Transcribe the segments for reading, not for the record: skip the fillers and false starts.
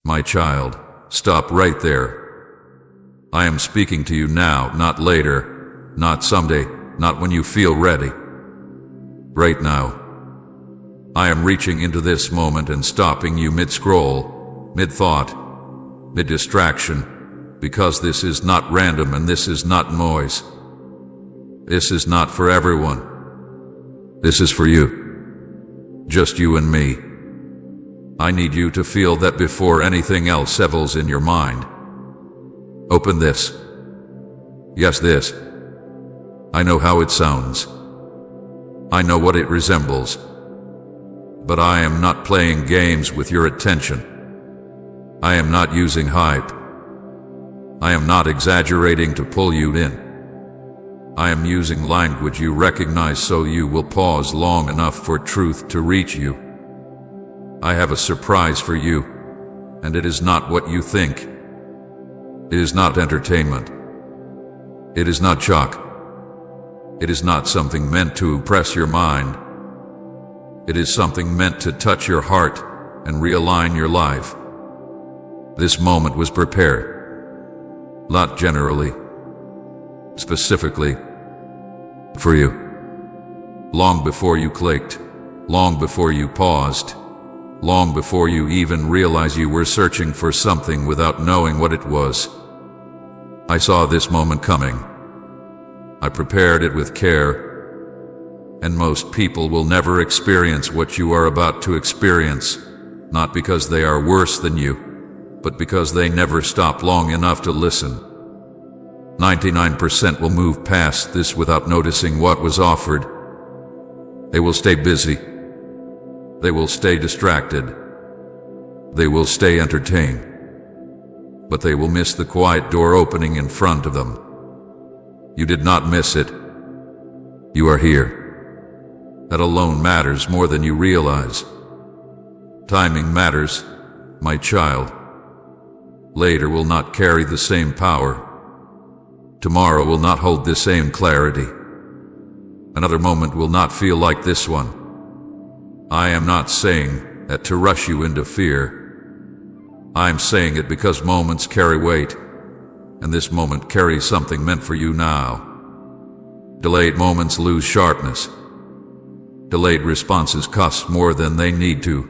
My child, stop right there. I am speaking to you now, not later, not someday, not when you feel ready. Right now. I am reaching into this moment and stopping you mid-scroll, mid-thought, mid-distraction, because this is not random and this is not noise. This is not for everyone. This is for you. Just you and me. I need you to feel that before anything else settles in your mind. Open this. Yes, this. I know how it sounds. I know what it resembles. But I am not playing games with your attention. I am not using hype. I am not exaggerating to pull you in. I am using language you recognize so you will pause long enough for truth to reach you. I have a surprise for you, and it is not what you think. It is not entertainment. It is not shock. It is not something meant to impress your mind. It is something meant to touch your heart and realign your life. This moment was prepared, not generally, specifically for you. Long before you clicked, long before you paused, long before you even realized you were searching for something without knowing what it was. I saw this moment coming. I prepared it with care. And most people will never experience what you are about to experience, not because they are worse than you, but because they never stop long enough to listen. 99% will move past this without noticing what was offered. They will stay busy. They will stay distracted. They will stay entertained. But they will miss the quiet door opening in front of them. You did not miss it. You are here. That alone matters more than you realize. Timing matters, my child. Later will not carry the same power. Tomorrow will not hold the same clarity. Another moment will not feel like this one. I am not saying that to rush you into fear. I am saying it because moments carry weight, and this moment carries something meant for you now. Delayed moments lose sharpness. Delayed responses cost more than they need to.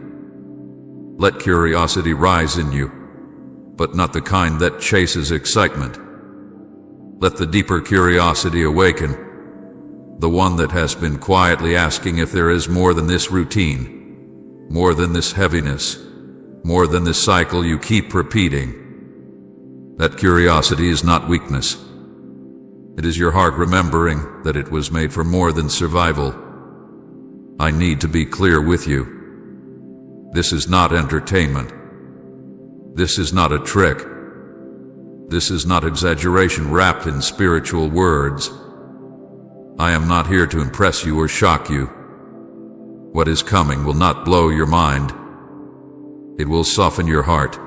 Let curiosity rise in you, but not the kind that chases excitement. Let the deeper curiosity awaken, the one that has been quietly asking if there is more than this routine, more than this heaviness, more than this cycle you keep repeating. That curiosity is not weakness. It is your heart remembering that it was made for more than survival. I need to be clear with you. This is not entertainment. This is not a trick. This is not exaggeration wrapped in spiritual words. I am not here to impress you or shock you. What is coming will not blow your mind. It will soften your heart.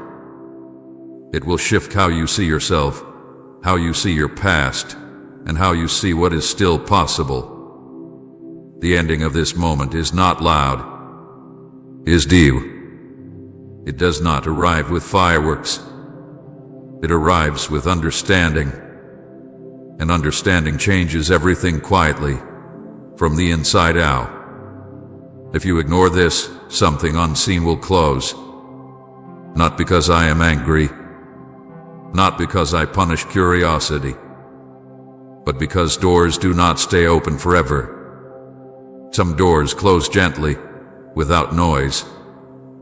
It will shift how you see yourself, how you see your past, and how you see what is still possible. The ending of this moment is not loud, is deep. It does not arrive with fireworks. It arrives with understanding. And understanding changes everything quietly, from the inside out. If you ignore this, something unseen will close. Not because I am angry, not because I punish curiosity, but because doors do not stay open forever. Some doors close gently, without noise,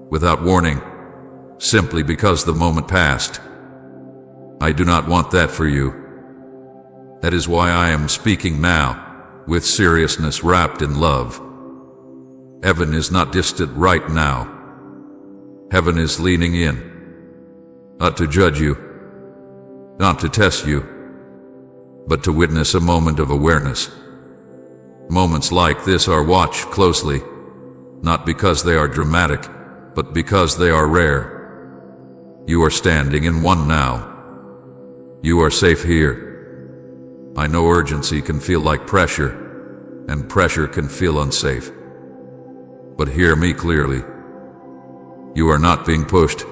without warning, simply because the moment passed. I do not want that for you. That is why I am speaking now, with seriousness wrapped in love. Heaven is not distant right now. Heaven is leaning in, not to judge you, not to test you, but to witness a moment of awareness. Moments like this are watched closely, not because they are dramatic, but because they are rare. You are standing in one now. You are safe here. I know urgency can feel like pressure, and pressure can feel unsafe. But hear me clearly. You are not being pushed.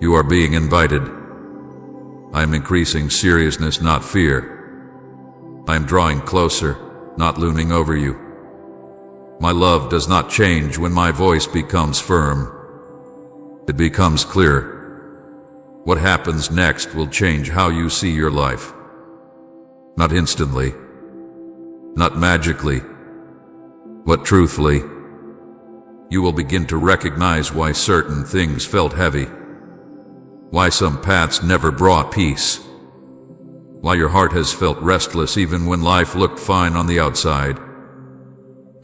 You are being invited. I am increasing seriousness, not fear. I am drawing closer, not looming over you. My love does not change when my voice becomes firm. It becomes clear. What happens next will change how you see your life. Not instantly, not magically, but truthfully. You will begin to recognize why certain things felt heavy, why some paths never brought peace, why your heart has felt restless even when life looked fine on the outside.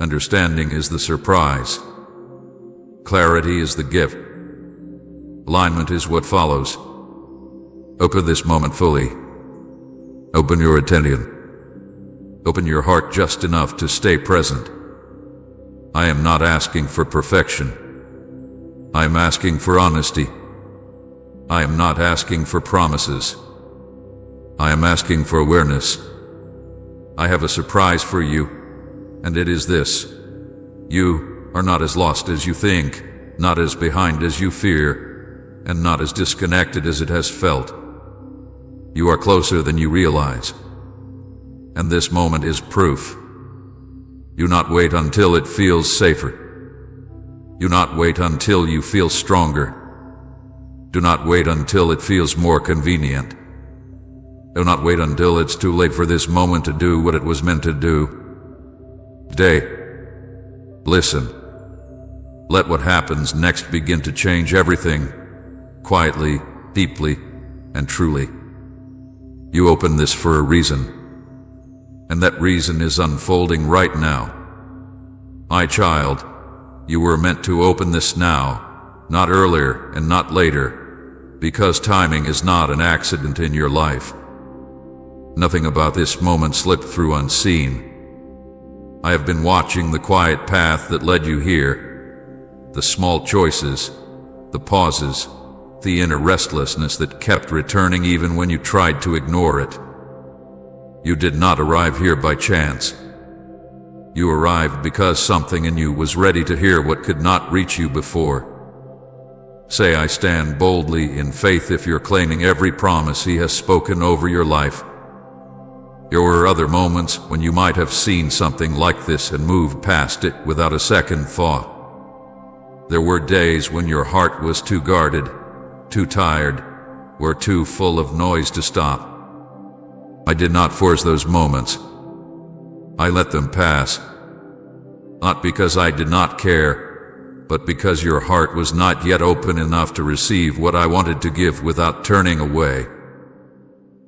Understanding is the surprise. Clarity is the gift. Alignment is what follows. Open this moment fully. Open your attention. Open your heart just enough to stay present. I am not asking for perfection. I am asking for honesty. I am not asking for promises. I am asking for awareness. I have a surprise for you, and it is this. You are not as lost as you think, not as behind as you fear, and not as disconnected as it has felt. You are closer than you realize. And this moment is proof. Do not wait until it feels safer. Do not wait until you feel stronger. Do not wait until it feels more convenient. Do not wait until it's too late for this moment to do what it was meant to do. Today, listen. Let what happens next begin to change everything, quietly, deeply, and truly. You opened this for a reason, and that reason is unfolding right now. My child, you were meant to open this now, not earlier and not later, because timing is not an accident in your life. Nothing about this moment slipped through unseen. I have been watching the quiet path that led you here, the small choices, the pauses, the inner restlessness that kept returning even when you tried to ignore it. You did not arrive here by chance. You arrived because something in you was ready to hear what could not reach you before. Say, I stand boldly in faith if you're claiming every promise He has spoken over your life. There were other moments when you might have seen something like this and moved past it without a second thought. There were days when your heart was too guarded, too tired, or too full of noise to stop. I did not force those moments. I let them pass. Not because I did not care, but because your heart was not yet open enough to receive what I wanted to give without turning away.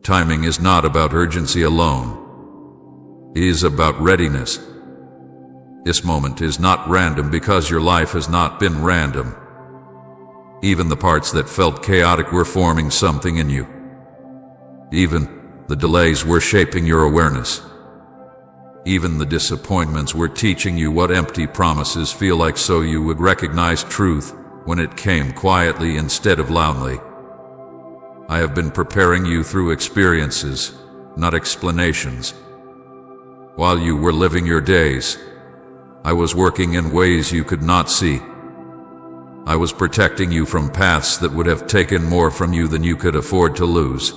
Timing is not about urgency alone. It is about readiness. This moment is not random because your life has not been random. Even the parts that felt chaotic were forming something in you. Even the delays were shaping your awareness. Even the disappointments were teaching you what empty promises feel like, so you would recognize truth when it came quietly instead of loudly. I have been preparing you through experiences, not explanations. While you were living your days, I was working in ways you could not see. I was protecting you from paths that would have taken more from you than you could afford to lose.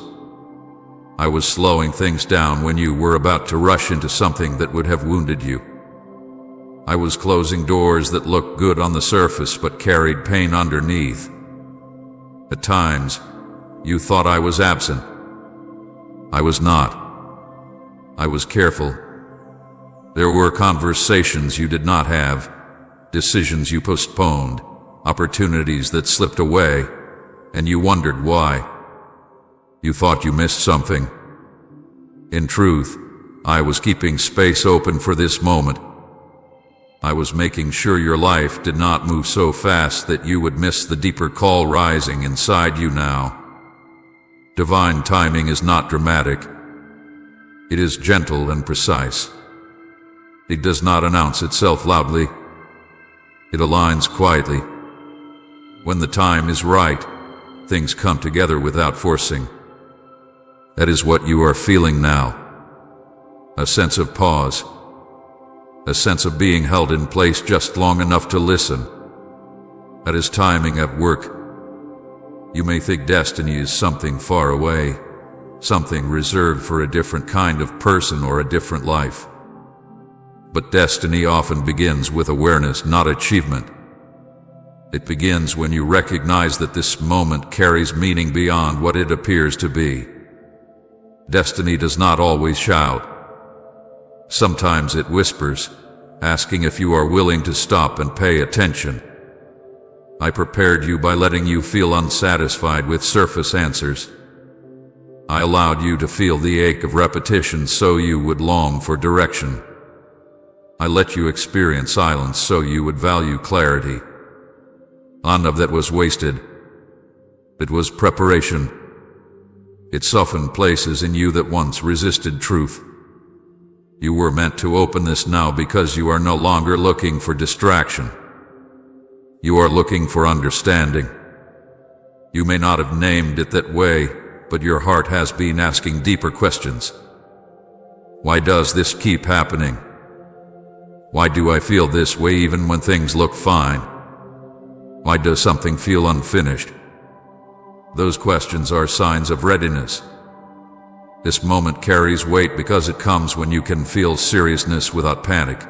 I was slowing things down when you were about to rush into something that would have wounded you. I was closing doors that looked good on the surface but carried pain underneath. At times, you thought I was absent. I was not. I was careful. There were conversations you did not have, decisions you postponed, opportunities that slipped away, and you wondered why. You thought you missed something. In truth, I was keeping space open for this moment. I was making sure your life did not move so fast that you would miss the deeper call rising inside you now. Divine timing is not dramatic. It is gentle and precise. It does not announce itself loudly. It aligns quietly. When the time is right, things come together without forcing. That is what you are feeling now. A sense of pause. A sense of being held in place just long enough to listen. That is timing at work. You may think destiny is something far away, something reserved for a different kind of person or a different life. But destiny often begins with awareness, not achievement. It begins when you recognize that this moment carries meaning beyond what it appears to be. Destiny does not always shout. Sometimes it whispers, asking if you are willing to stop and pay attention. I prepared you by letting you feel unsatisfied with surface answers. I allowed you to feel the ache of repetition so you would long for direction. I let you experience silence so you would value clarity. None of that was wasted. It was preparation. It softened places in you that once resisted truth. You were meant to open this now because you are no longer looking for distraction. You are looking for understanding. You may not have named it that way, but your heart has been asking deeper questions. Why does this keep happening? Why do I feel this way even when things look fine? Why does something feel unfinished? Those questions are signs of readiness. This moment carries weight because it comes when you can feel seriousness without panic.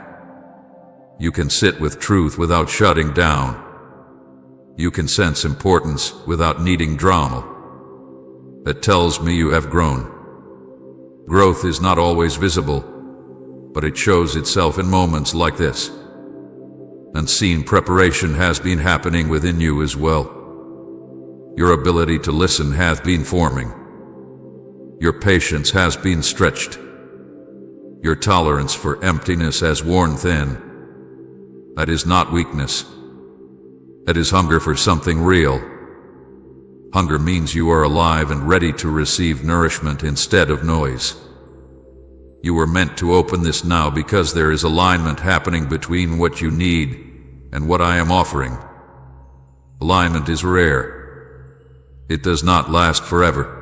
You can sit with truth without shutting down. You can sense importance without needing drama. That tells me you have grown. Growth is not always visible, but it shows itself in moments like this. Unseen preparation has been happening within you as well. Your ability to listen has been forming. Your patience has been stretched. Your tolerance for emptiness has worn thin. That is not weakness. That is hunger for something real. Hunger means you are alive and ready to receive nourishment instead of noise. You were meant to open this now because there is alignment happening between what you need and what I am offering. Alignment is rare. It does not last forever.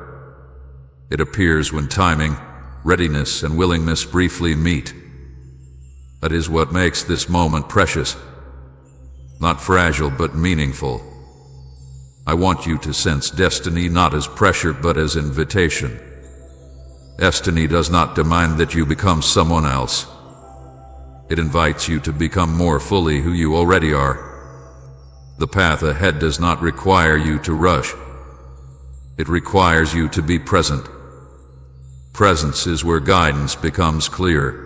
It appears when timing, readiness, and willingness briefly meet. That is what makes this moment precious. Not fragile, but meaningful. I want you to sense destiny not as pressure, but as invitation. Destiny does not demand that you become someone else. It invites you to become more fully who you already are. The path ahead does not require you to rush. It requires you to be present. Presence is where guidance becomes clear.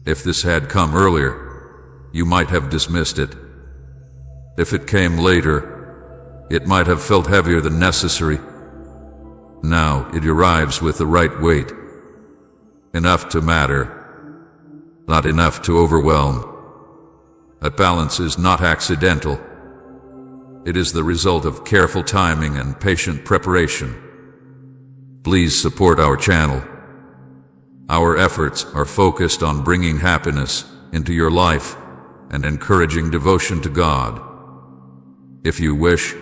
If this had come earlier, you might have dismissed it. If it came later, it might have felt heavier than necessary. Now it arrives with the right weight. Enough to matter, not enough to overwhelm. That balance is not accidental. It is the result of careful timing and patient preparation. Please support our channel. Our efforts are focused on bringing happiness into your life and encouraging devotion to God. If you wish,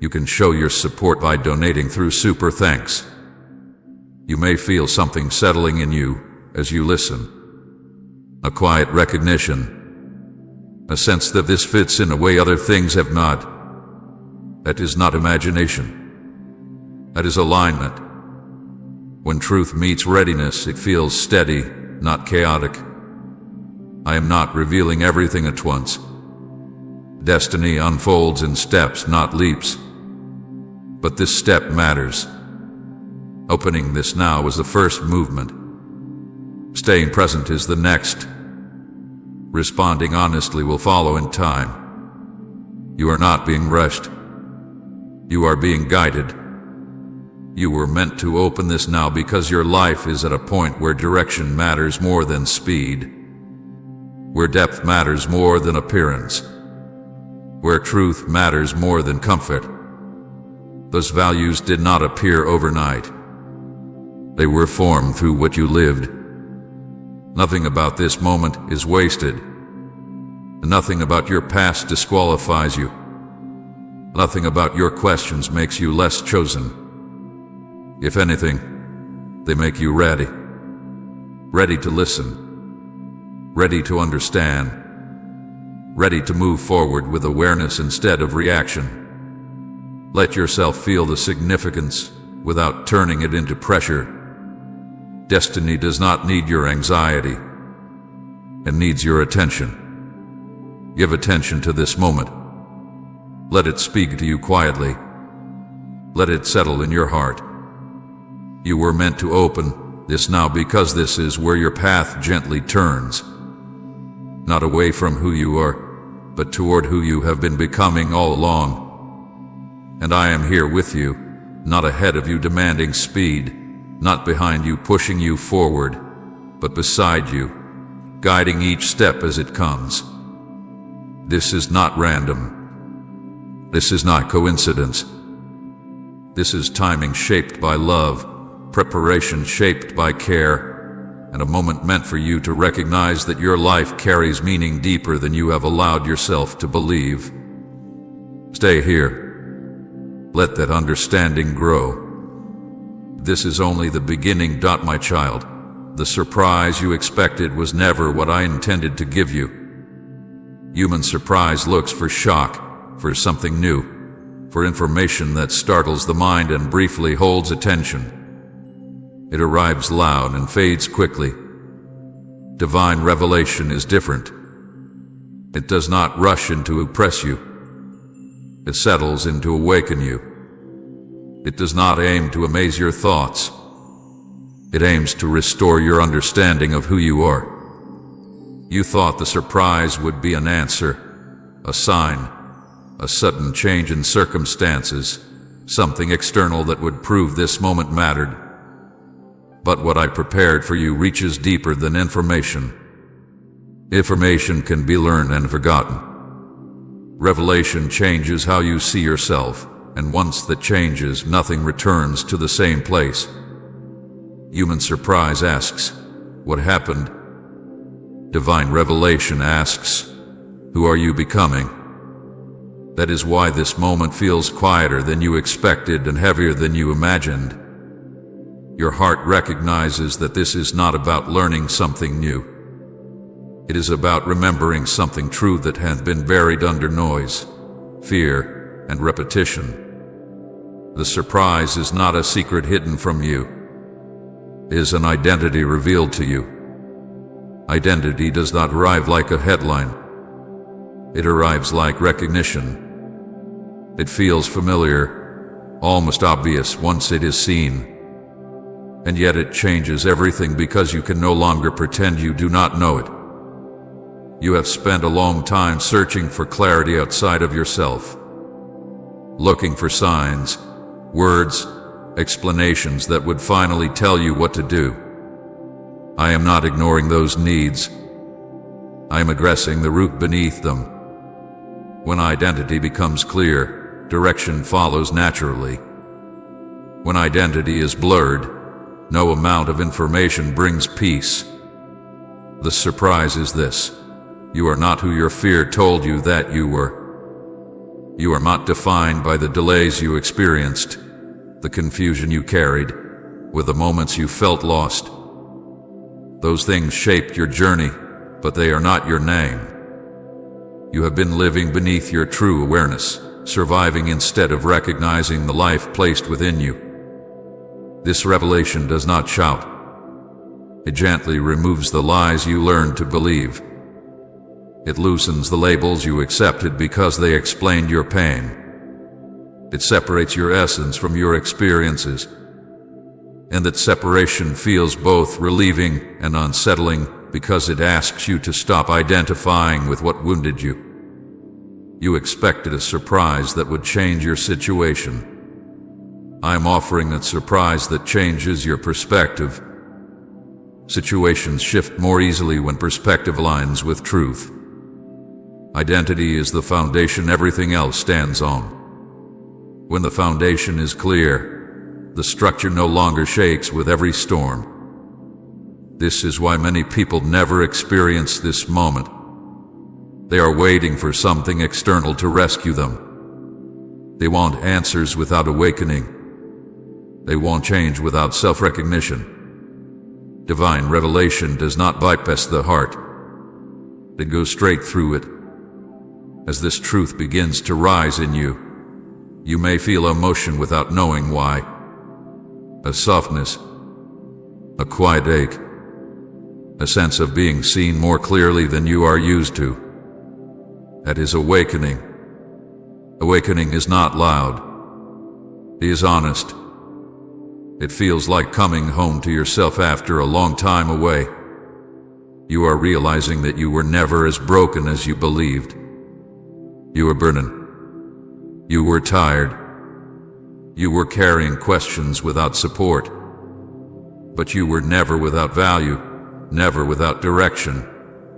you can show your support by donating through Super Thanks. You may feel something settling in you as you listen. A quiet recognition. A sense that this fits in a way other things have not. That is not imagination. That is alignment. When truth meets readiness, it feels steady, not chaotic. I am not revealing everything at once. Destiny unfolds in steps, not leaps. But this step matters. Opening this now is the first movement. Staying present is the next. Responding honestly will follow in time. You are not being rushed. You are being guided. You were meant to open this now because your life is at a point where direction matters more than speed. Where depth matters more than appearance. Where truth matters more than comfort. Those values did not appear overnight. They were formed through what you lived. Nothing about this moment is wasted. Nothing about your past disqualifies you. Nothing about your questions makes you less chosen. If anything, they make you ready. Ready to listen. Ready to understand. Ready to move forward with awareness instead of reaction. Let yourself feel the significance without turning it into pressure. Destiny does not need your anxiety. It needs your attention. Give attention to this moment. Let it speak to you quietly. Let it settle in your heart. You were meant to open this now because this is where your path gently turns. Not away from who you are, but toward who you have been becoming all along. And I am here with you, not ahead of you demanding speed, not behind you pushing you forward, but beside you, guiding each step as it comes. This is not random. This is not coincidence. This is timing shaped by love, preparation shaped by care, and a moment meant for you to recognize that your life carries meaning deeper than you have allowed yourself to believe. Stay here. Let that understanding grow. This is only the beginning, my child. The surprise you expected was never what I intended to give you. Human surprise looks for shock, for something new, for information that startles the mind and briefly holds attention. It arrives loud and fades quickly. Divine revelation is different. It does not rush in to impress you. It settles in to awaken you. It does not aim to amaze your thoughts. It aims to restore your understanding of who you are. You thought the surprise would be an answer, a sign, a sudden change in circumstances, something external that would prove this moment mattered. But what I prepared for you reaches deeper than information. Information can be learned and forgotten. Revelation changes how you see yourself, and once that changes, nothing returns to the same place. Human surprise asks, "What happened?" Divine revelation asks, "Who are you becoming?" That is why this moment feels quieter than you expected and heavier than you imagined. Your heart recognizes that this is not about learning something new. It is about remembering something true that had been buried under noise, fear, and repetition. The surprise is not a secret hidden from you. It is an identity revealed to you. Identity does not arrive like a headline. It arrives like recognition. It feels familiar, almost obvious once it is seen. And yet it changes everything because you can no longer pretend you do not know it. You have spent a long time searching for clarity outside of yourself, looking for signs, words, explanations that would finally tell you what to do. I am not ignoring those needs. I am addressing the root beneath them. When identity becomes clear, direction follows naturally. When identity is blurred, no amount of information brings peace. The surprise is this: you are not who your fear told you that you were. You are not defined by the delays you experienced, the confusion you carried, or the moments you felt lost. Those things shaped your journey, but they are not your name. You have been living beneath your true awareness, surviving instead of recognizing the life placed within you. This revelation does not shout. It gently removes the lies you learned to believe. It loosens the labels you accepted because they explained your pain. It separates your essence from your experiences. And that separation feels both relieving and unsettling because it asks you to stop identifying with what wounded you. You expected a surprise that would change your situation. I am offering a surprise that changes your perspective. Situations shift more easily when perspective aligns with truth. Identity is the foundation everything else stands on. When the foundation is clear, the structure no longer shakes with every storm. This is why many people never experience this moment. They are waiting for something external to rescue them. They want answers without awakening. They want change without self-recognition. Divine revelation does not bypass the heart. It goes straight through it. As this truth begins to rise in you, You may feel emotion without knowing why. A softness, a quiet ache, a sense of being seen more clearly than you are used to. That is awakening. Awakening is not loud. It is honest. It feels like coming home to yourself after a long time away. You are realizing that you were never as broken as you believed. You were burdened. You were tired. You were carrying questions without support. But you were never without value, never without direction,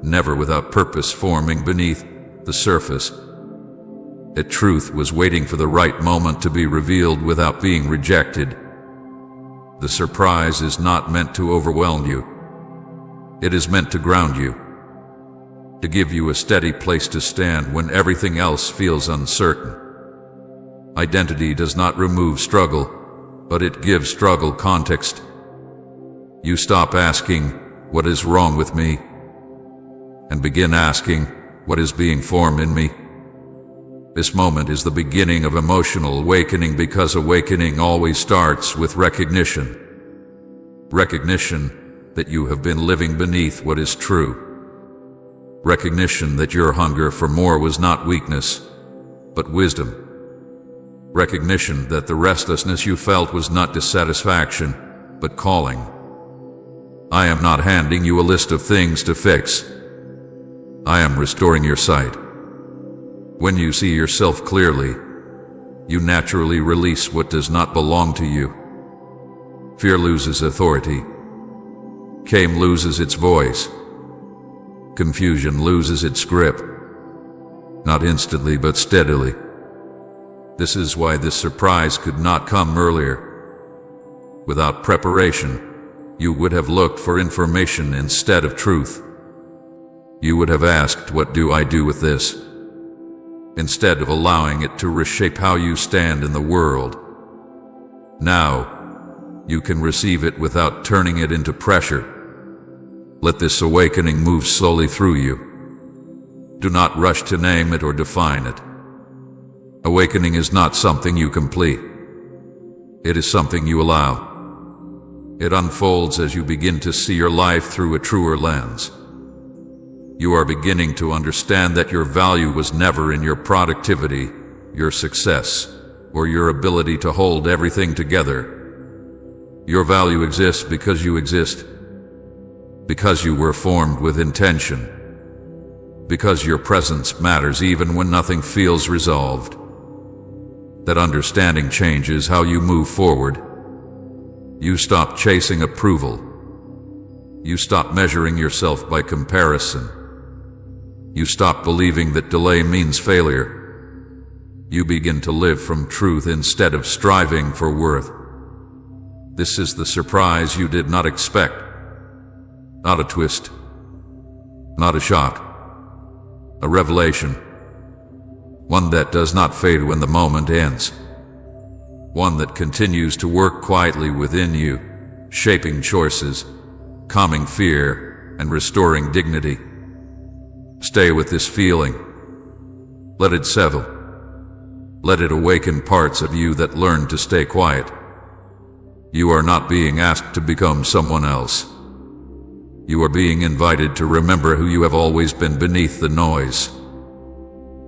never without purpose forming beneath the surface. That truth was waiting for the right moment to be revealed without being rejected. The surprise is not meant to overwhelm you. It is meant to ground you, to give you a steady place to stand when everything else feels uncertain. Identity does not remove struggle, but it gives struggle context. You stop asking, "What is wrong with me?" and begin asking, "What is being formed in me?" This moment is the beginning of emotional awakening, because awakening always starts with recognition. Recognition that you have been living beneath what is true. Recognition that your hunger for more was not weakness, but wisdom. Recognition that the restlessness you felt was not dissatisfaction, but calling. I am not handing you a list of things to fix. I am restoring your sight. When you see yourself clearly, you naturally release what does not belong to you. Fear loses authority. Shame loses its voice. Confusion loses its grip. Not instantly, but steadily. This is why this surprise could not come earlier. Without preparation, you would have looked for information instead of truth. You would have asked, "What do I do with this?" instead of allowing it to reshape how you stand in the world. Now, you can receive it without turning it into pressure. Let this awakening move slowly through you. Do not rush to name it or define it. Awakening is not something you complete. It is something you allow. It unfolds as you begin to see your life through a truer lens. You are beginning to understand that your value was never in your productivity, your success, or your ability to hold everything together. Your value exists because you exist, because you were formed with intention, because your presence matters even when nothing feels resolved. That understanding changes how you move forward. You stop chasing approval. You stop measuring yourself by comparison. You stop believing that delay means failure. You begin to live from truth instead of striving for worth. This is the surprise you did not expect. Not a twist. Not a shock. A revelation. One that does not fade when the moment ends. One that continues to work quietly within you, shaping choices, calming fear, and restoring dignity. Stay with this feeling. Let it settle. Let it awaken parts of you that learn to stay quiet. You are not being asked to become someone else. You are being invited to remember who you have always been beneath the noise.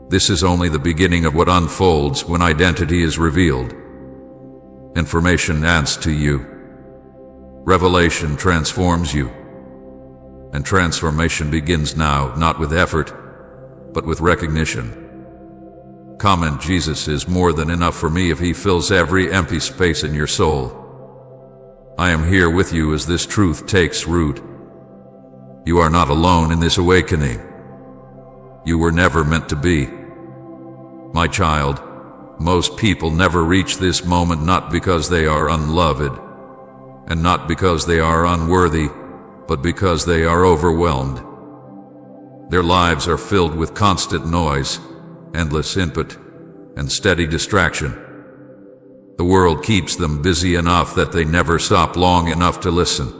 This is only the beginning of what unfolds when identity is revealed. Information adds to you. Revelation transforms you. And transformation begins now, not with effort, but with recognition. Comment: Jesus is more than enough for me if he fills every empty space in your soul. I am here with you as this truth takes root. You are not alone in this awakening. You were never meant to be. My child, most people never reach this moment not because they are unloved, and not because they are unworthy, but because they are overwhelmed. Their lives are filled with constant noise, endless input, and steady distraction. The world keeps them busy enough that they never stop long enough to listen.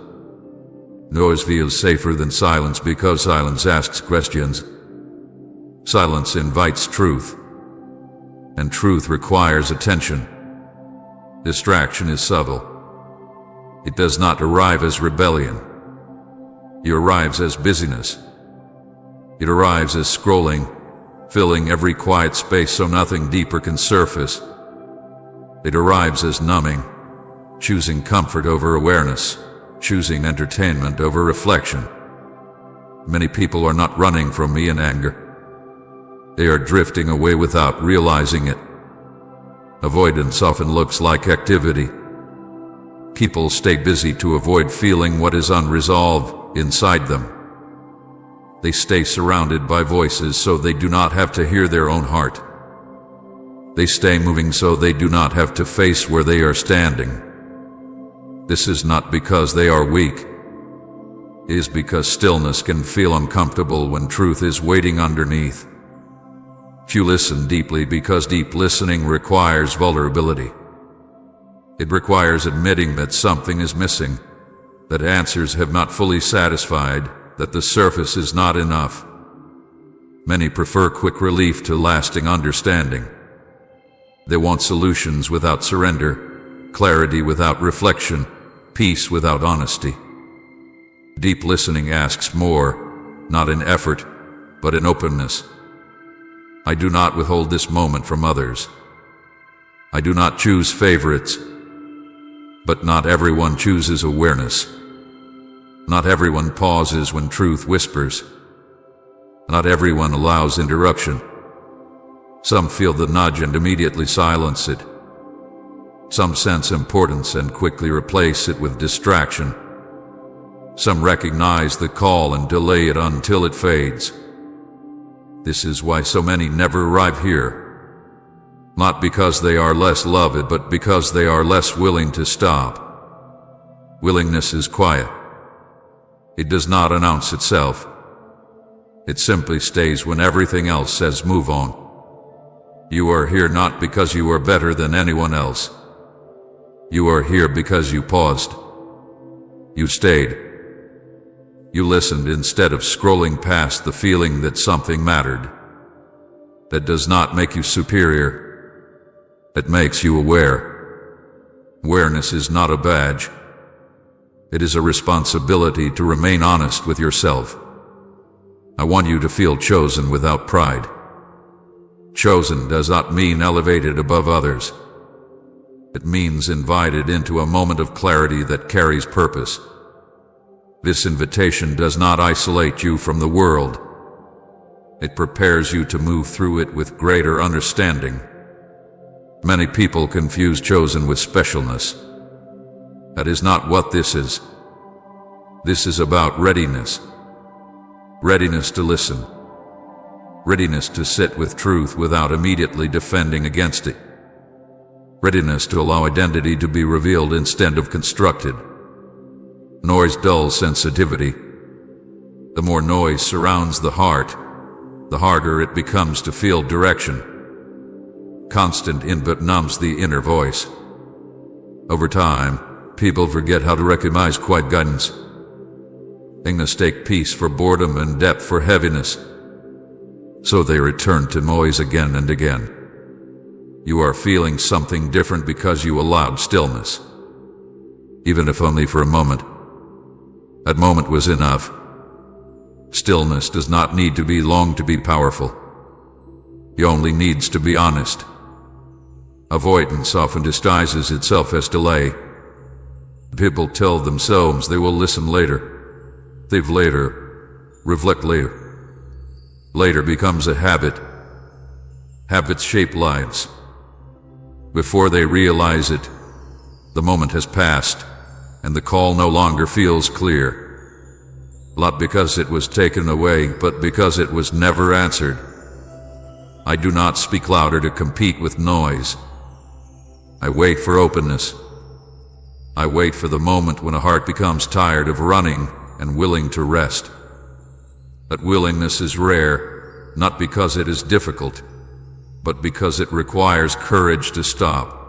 Noise feels safer than silence because silence asks questions. Silence invites truth. and truth requires attention. Distraction is subtle. It does not arrive as rebellion. It arrives as busyness. It arrives as scrolling, filling every quiet space so nothing deeper can surface. It arrives as numbing, choosing comfort over awareness, choosing entertainment over reflection. Many people are not running from me in anger. They are drifting away without realizing it. Avoidance often looks like activity. People stay busy to avoid feeling what is unresolved inside them. They stay surrounded by voices so they do not have to hear their own heart. They stay moving so they do not have to face where they are standing. This is not because they are weak. It is because stillness can feel uncomfortable when truth is waiting underneath. Few listen deeply because deep listening requires vulnerability. It requires admitting that something is missing, that answers have not fully satisfied, that the surface is not enough. Many prefer quick relief to lasting understanding. They want solutions without surrender, clarity without reflection, peace without honesty. Deep listening asks more, not in effort, but in openness. I do not withhold this moment from others. I do not choose favorites, but not everyone chooses awareness. Not everyone pauses when truth whispers. Not everyone allows interruption. Some feel the nudge and immediately silence it. Some sense importance and quickly replace it with distraction. Some recognize the call and delay it until it fades. This is why so many never arrive here. Not because they are less loved, but because they are less willing to stop. Willingness is quiet. It does not announce itself. It simply stays when everything else says move on. You are here not because you are better than anyone else. You are here because you paused. You stayed. You listened instead of scrolling past the feeling that something mattered. That does not make you superior. It makes you aware. Awareness is not a badge. It is a responsibility to remain honest with yourself. I want you to feel chosen without pride. Chosen does not mean elevated above others. It means invited into a moment of clarity that carries purpose. This invitation does not isolate you from the world. It prepares you to move through it with greater understanding. Many people confuse chosen with specialness. That is not what this is. This is about readiness. Readiness to listen. Readiness to sit with truth without immediately defending against it. Readiness to allow identity to be revealed instead of constructed. Noise dulls sensitivity. The more noise surrounds the heart, the harder it becomes to feel direction. Constant input numbs the inner voice. Over time, people forget how to recognize quiet guidance. They mistake peace for boredom and depth for heaviness. So they return to noise again and again. You are feeling something different because you allowed stillness. Even if only for a moment. That moment was enough. Stillness does not need to be long to be powerful. It only needs to be honest. Avoidance often disguises itself as delay. People tell themselves they will listen later. They've later. Reflect later. Later becomes a habit. Habits shape lives. Before they realize it, the moment has passed, and the call no longer feels clear. Not because it was taken away, but because it was never answered. I do not speak louder to compete with noise. I wait for openness. I wait for the moment when a heart becomes tired of running and willing to rest. That willingness is rare, not because it is difficult, but because it requires courage to stop.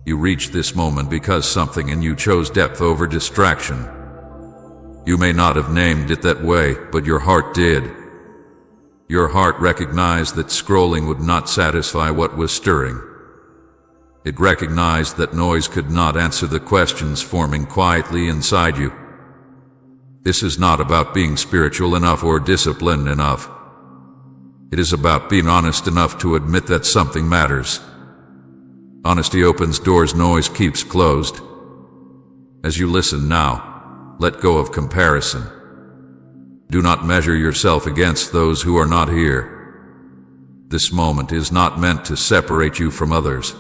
You reach this moment because something in you chose depth over distraction. You may not have named it that way, but your heart did. Your heart recognized that scrolling would not satisfy what was stirring. It recognized that noise could not answer the questions forming quietly inside you. This is not about being spiritual enough or disciplined enough. It is about being honest enough to admit that something matters. Honesty opens doors noise keeps closed. As you listen now, let go of comparison. Do not measure yourself against those who are not here. This moment is not meant to separate you from others.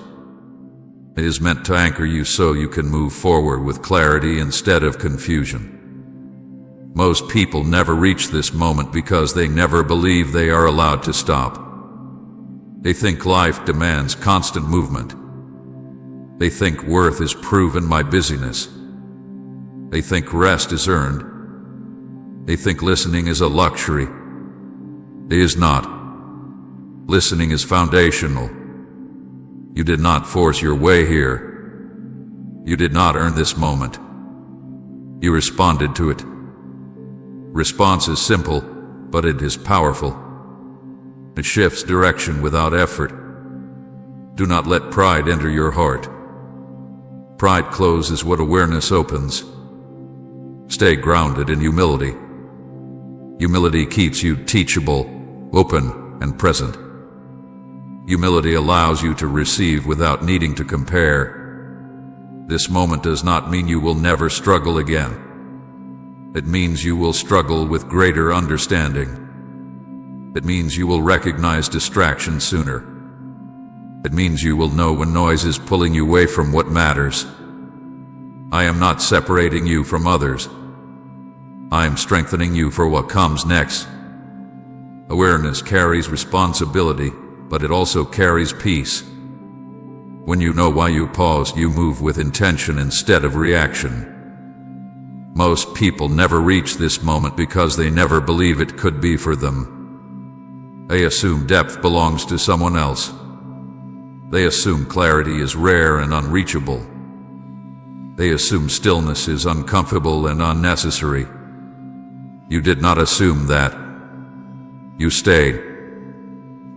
It is meant to anchor you so you can move forward with clarity instead of confusion. Most people never reach this moment because they never believe they are allowed to stop. They think life demands constant movement. They think worth is proven by busyness. They think rest is earned. They think listening is a luxury. It is not. Listening is foundational. You did not force your way here. You did not earn this moment. You responded to it. Response is simple, but it is powerful. It shifts direction without effort. Do not let pride enter your heart. Pride closes what awareness opens. Stay grounded in humility. Humility keeps you teachable, open, and present. Humility allows you to receive without needing to compare. This moment does not mean you will never struggle again. It means you will struggle with greater understanding. It means you will recognize distraction sooner. It means you will know when noise is pulling you away from what matters. I am not separating you from others. I am strengthening you for what comes next. Awareness carries responsibility, but it also carries peace. When you know why you paused, you move with intention instead of reaction. Most people never reach this moment because they never believe it could be for them. They assume depth belongs to someone else. They assume clarity is rare and unreachable. They assume stillness is uncomfortable and unnecessary. You did not assume that. You stayed.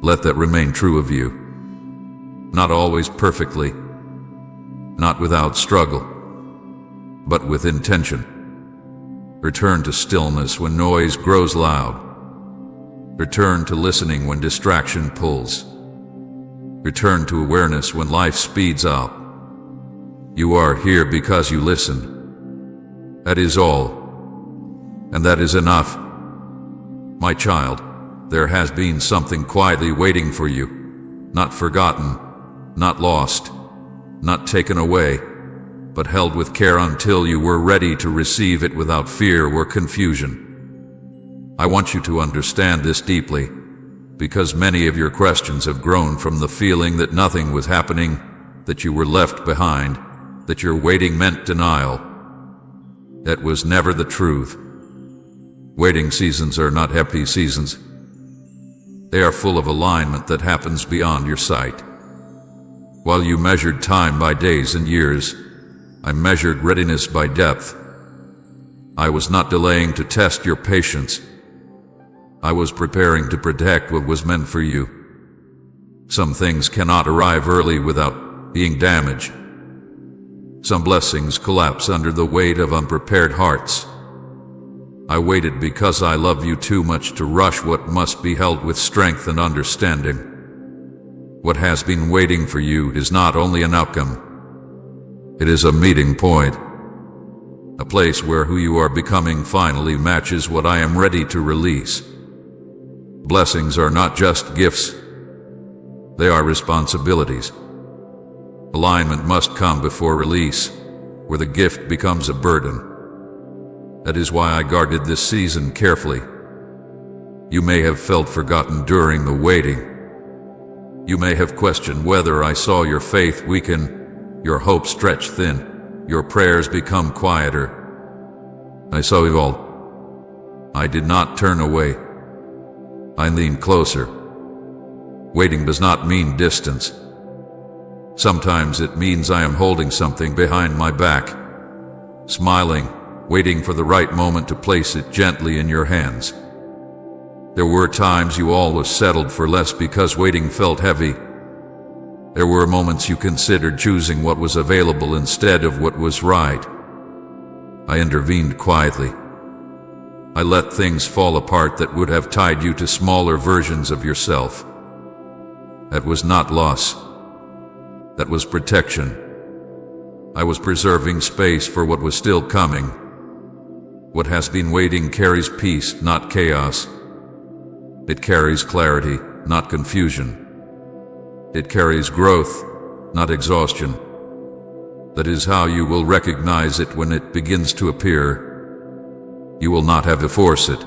Let that remain true of you. Not always perfectly, not without struggle, but with intention. Return to stillness when noise grows loud. Return to listening when distraction pulls. Return to awareness when life speeds up. You are here because you listened. That is all. And that is enough. My child, there has been something quietly waiting for you. Not forgotten, not lost, not taken away, but held with care until you were ready to receive it without fear or confusion. I want you to understand this deeply, because many of your questions have grown from the feeling that nothing was happening, that you were left behind, that your waiting meant denial. That was never the truth. Waiting seasons are not happy seasons. They are full of alignment that happens beyond your sight. While you measured time by days and years, I measured readiness by depth. I was not delaying to test your patience. I was preparing to protect what was meant for you. Some things cannot arrive early without being damaged. Some blessings collapse under the weight of unprepared hearts. I waited because I love you too much to rush what must be held with strength and understanding. What has been waiting for you is not only an outcome. It is a meeting point. A place where who you are becoming finally matches what I am ready to release. Blessings are not just gifts. They are responsibilities. Alignment must come before release, where the gift becomes a burden. That is why I guarded this season carefully. You may have felt forgotten during the waiting. You may have questioned whether I saw your faith weaken, your hope stretch thin, your prayers become quieter. I saw it all. I did not turn away. I leaned closer. Waiting does not mean distance. Sometimes it means I am holding something behind my back, smiling, waiting for the right moment to place it gently in your hands. There were times you always settled for less because waiting felt heavy. There were moments you considered choosing what was available instead of what was right. I intervened quietly. I let things fall apart that would have tied you to smaller versions of yourself. That was not loss. That was protection. I was preserving space for what was still coming. What has been waiting carries peace, not chaos. It carries clarity, not confusion. It carries growth, not exhaustion. That is how you will recognize it when it begins to appear. You will not have to force it.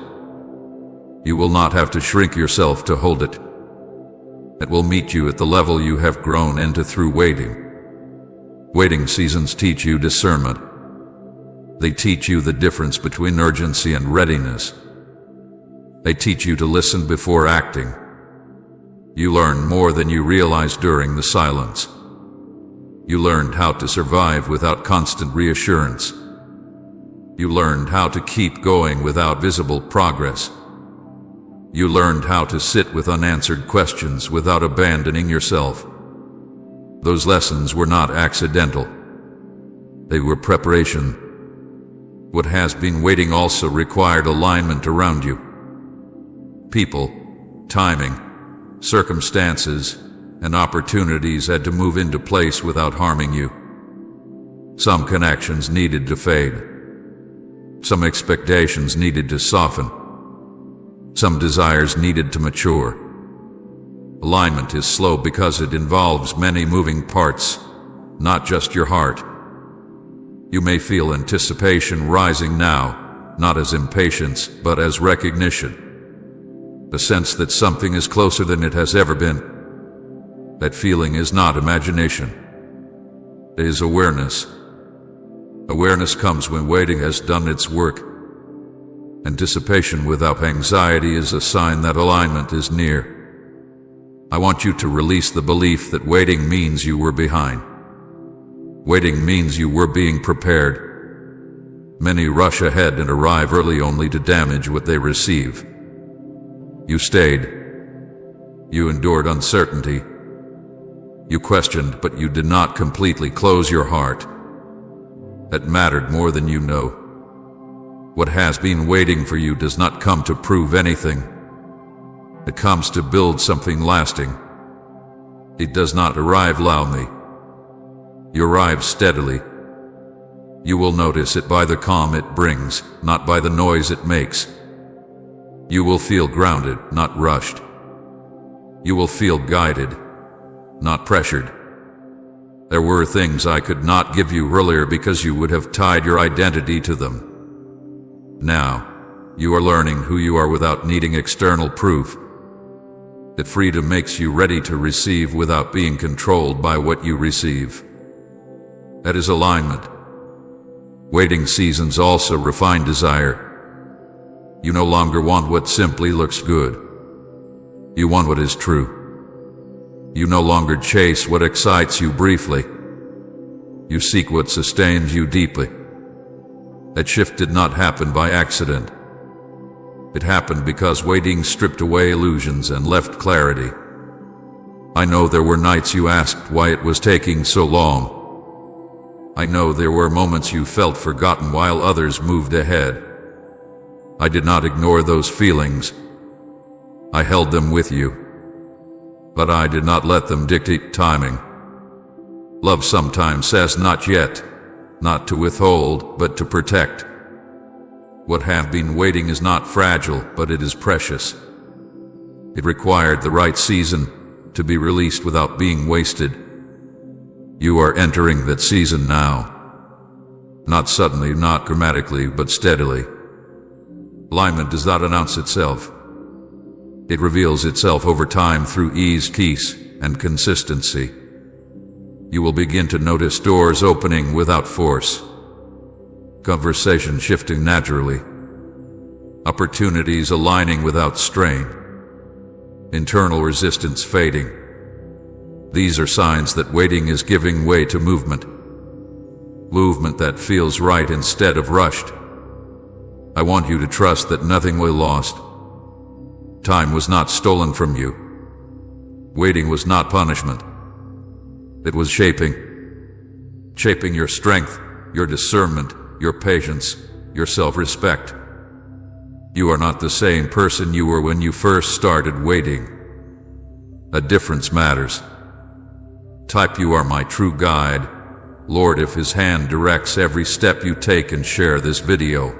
You will not have to shrink yourself to hold it. It will meet you at the level you have grown into through waiting. Waiting seasons teach you discernment. They teach you the difference between urgency and readiness. They teach you to listen before acting. You learn more than you realized during the silence. You learned how to survive without constant reassurance. You learned how to keep going without visible progress. You learned how to sit with unanswered questions without abandoning yourself. Those lessons were not accidental. They were preparation. What has been waiting also required alignment around you. People, timing, circumstances, and opportunities had to move into place without harming you. Some connections needed to fade. Some expectations needed to soften. Some desires needed to mature. Alignment is slow because it involves many moving parts, not just your heart. You may feel anticipation rising now, not as impatience, but as recognition. The sense that something is closer than it has ever been. That feeling is not imagination. It is awareness. Awareness comes when waiting has done its work. Anticipation without anxiety is a sign that alignment is near. I want you to release the belief that waiting means you were behind. Waiting means you were being prepared. Many rush ahead and arrive early only to damage what they receive. You stayed. You endured uncertainty. You questioned, but you did not completely close your heart. That mattered more than you know. What has been waiting for you does not come to prove anything. It comes to build something lasting. It does not arrive loudly. You arrive steadily. You will notice it by the calm it brings, not by the noise it makes. You will feel grounded, not rushed. You will feel guided, not pressured. There were things I could not give you earlier because you would have tied your identity to them. Now, you are learning who you are without needing external proof. That freedom makes you ready to receive without being controlled by what you receive. That is alignment. Waiting seasons also refine desire. You no longer want what simply looks good. You want what is true. You no longer chase what excites you briefly. You seek what sustains you deeply. That shift did not happen by accident. It happened because waiting stripped away illusions and left clarity. I know there were nights you asked why it was taking so long. I know there were moments you felt forgotten while others moved ahead. I did not ignore those feelings. I held them with you. But I did not let them dictate timing. Love sometimes says not yet, not to withhold, but to protect. What have been waiting is not fragile, but it is precious. It required the right season to be released without being wasted. You are entering that season now. Not suddenly, not dramatically, but steadily. Alignment does not announce itself. It reveals itself over time through ease, peace, and consistency. You will begin to notice doors opening without force. Conversation shifting naturally. Opportunities aligning without strain. Internal resistance fading. These are signs that waiting is giving way to movement. Movement that feels right instead of rushed. I want you to trust that nothing will be lost. Time was not stolen from you. Waiting was not punishment. It was shaping. Shaping your strength, your discernment, your patience, your self-respect. You are not the same person you were when you first started waiting. A difference matters. Type "You are my true guide." Lord, if His hand directs every step you take, and share this video.